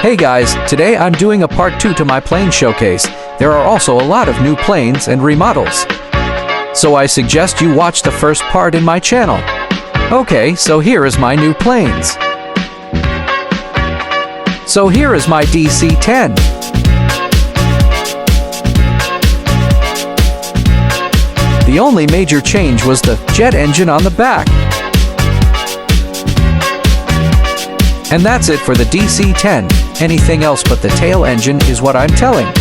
Hey guys, today I'm doing a part 2 to my plane showcase. There are also a lot of new planes and remodels. So I suggest you watch the first part in my channel. Okay, so here is my new planes. So here is my DC-10. The only major change was the jet engine on the back. And that's it for the DC-10. Anything else but the tail engine is what I'm telling.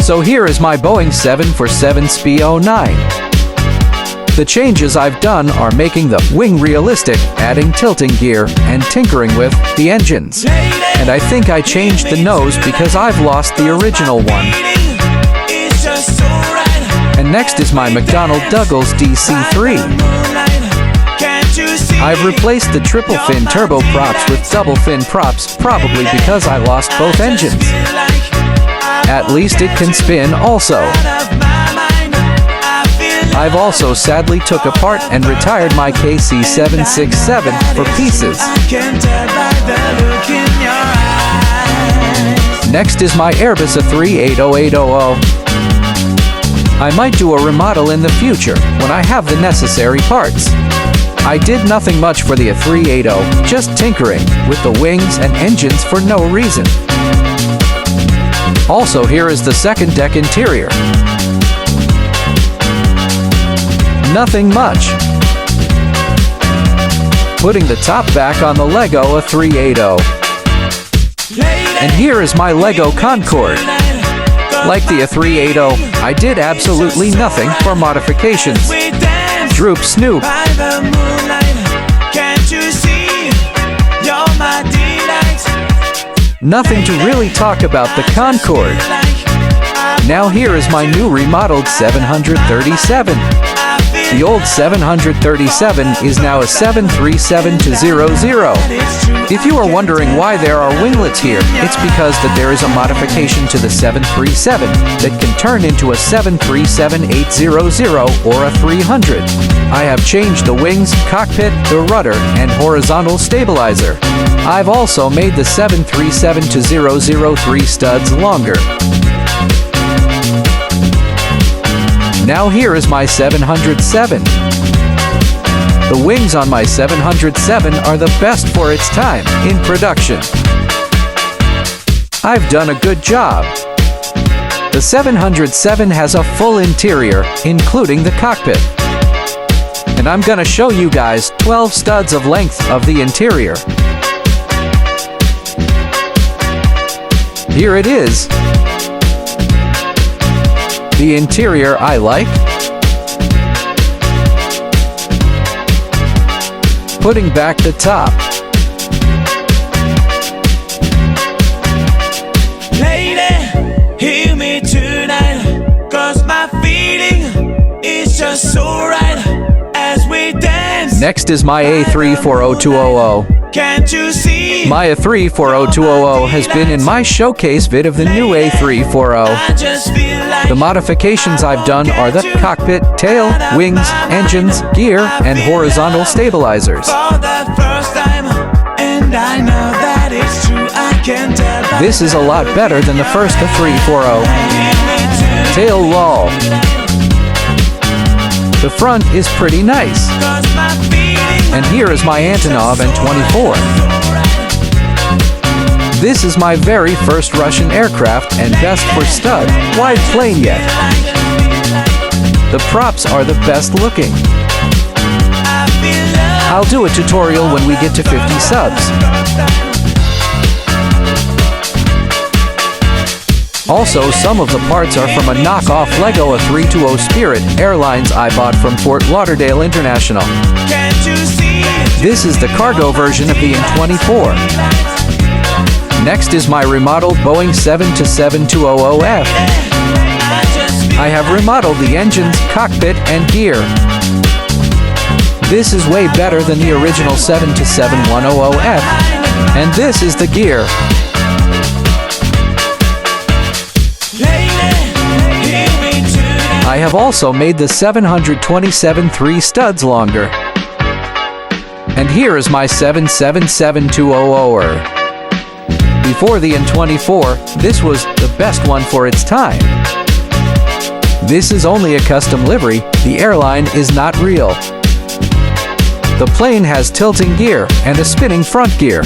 So here is my Boeing 747 SPO-9. The changes I've done are making the wing realistic, adding tilting gear, and tinkering with the engines. And I think I changed the nose because I've lost the original one. And next is my McDonnell Douglas DC-3. I've replaced the triple fin turboprops with double fin props, probably because I lost both engines. At least it can spin also. I've also sadly took apart and retired my KC-767 for pieces. Next is my Airbus A380-800. I might do a remodel in the future when I have the necessary parts. I did nothing much for the A380, just tinkering with the wings and engines for no reason. Also, here is the second deck interior. Nothing much. Putting the top back on the Lego A380. And here is my Lego Concorde. Like the A380, I did absolutely nothing for modifications. Droop Snoop. Nothing to really talk about the Concorde. Now here is my new remodeled 737. The old 737 is now a 737-00. If you are wondering why there are winglets here, it's because that there is a modification to the 737 that can turn into a 737-800 or a 300. I have changed the wings, cockpit, the rudder, and horizontal stabilizer. I've also made the 737-003 studs longer. Now here is my 707. The wings on my 707 are the best for its time in production. I've done a good job. The 707 has a full interior, including the cockpit. And I'm gonna show you guys 12 studs of length of the interior. Here it is. The interior I like. Putting back the top. Lady, hear me tonight, 'cause my feeling is just so right as we dance. Next is my A340-200. Can't you see? My A340-200 has been in my showcase vid of the new A340. I just feel like The modifications I've done are the cockpit, tail, wings, engines, gear, and horizontal stabilizers. for the first time, and I know that it's true. I can tell by This is a lot better than the first A340. Tail roll. The front is pretty nice. 'cause my feeling And here is my Antonov An-24. This is my very first Russian aircraft and best for stud, wide plane yet. The props are the best looking. I feel love. I'll do a tutorial when we get to 50 subs. Also, some of the parts are from a knockoff Lego A320 Spirit Airlines I bought from Fort Lauderdale International. Can't you see? This is the cargo version of the An-24. Next is my remodeled Boeing 727-200F. I have remodeled the engines, cockpit, and gear. This is way better than the original 727-100F. And this is the gear. I have also made the 727-3 studs longer. And here is my 777-200er. Before the N24, this was the best one for its time. This is only a custom livery, the airline is not real. The plane has tilting gear and a spinning front gear.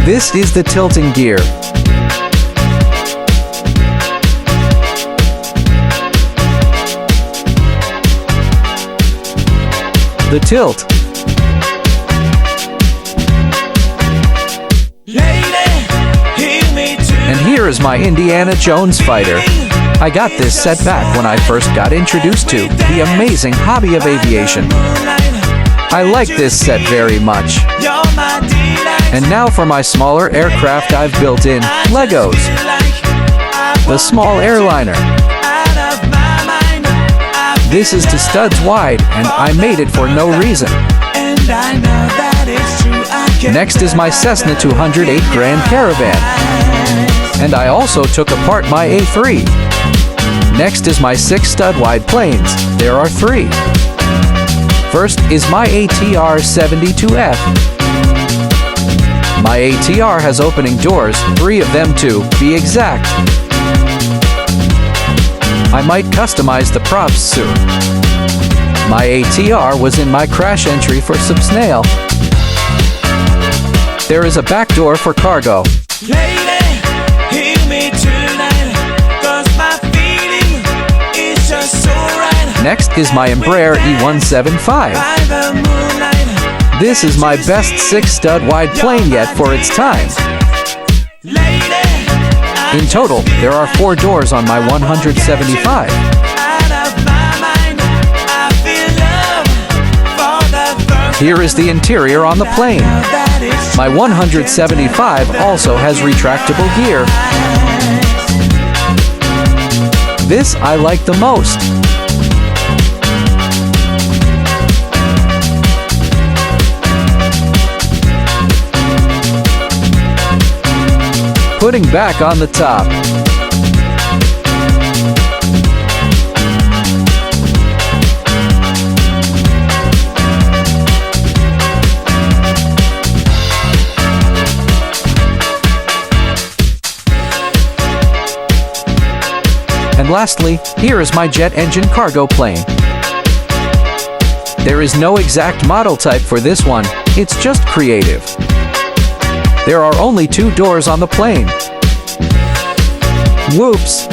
This is the tilting gear. The tilt. And here is my Indiana Jones fighter. I got this set back when I first got introduced to the amazing hobby of aviation. I like this set very much. And now for my smaller aircraft I've built in Legos. The small airliner. This is to studs wide, and I made it for no reason. Next is my Cessna 208 Grand Caravan. And I also took apart my A3. Next is my 6 stud-wide planes. There are 3. First is my ATR 72F. My ATR has opening doors, 3 of them to be exact. I might customize the props soon. My ATR was in my crash entry for Subsnail. There is a back door for cargo. Next is my Embraer E175. This is my best 6 stud-wide plane yet for its time. In total, there are 4 doors on my 175. Here is the interior on the plane. My 175 also has retractable gear. This I like the most. Putting back on the top. And lastly, here is my jet engine cargo plane. There is no exact model type for this one, it's just creative. There are only 2 doors on the plane. Whoops!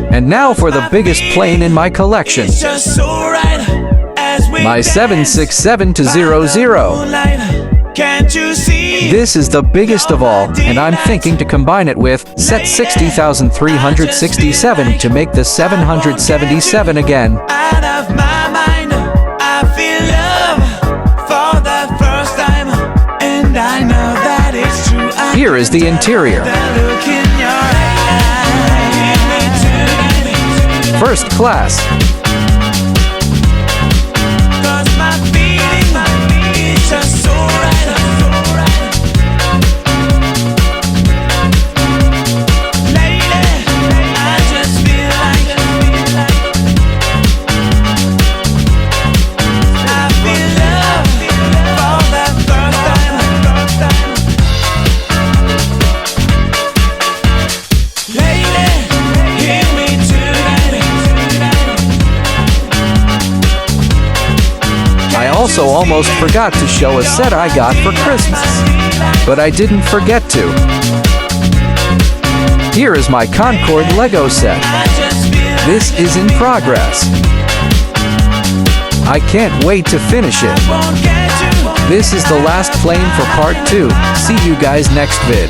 And now for the biggest plane in my collection. My 767-00. Can't you see? This is the biggest of all, and I'm thinking to combine it with Set 60,367 to make the 777 again. Out of my mind, I feel love for the first time, and I know that it's true. Here is the interior. The look in your eye. First class. Cause my feeling is just so right. I also almost forgot to show a set I got for Christmas, but I didn't forget to. Here is my Concorde Lego set. This is in progress. I can't wait to finish it. This is the last plane for part 2. See you guys next vid.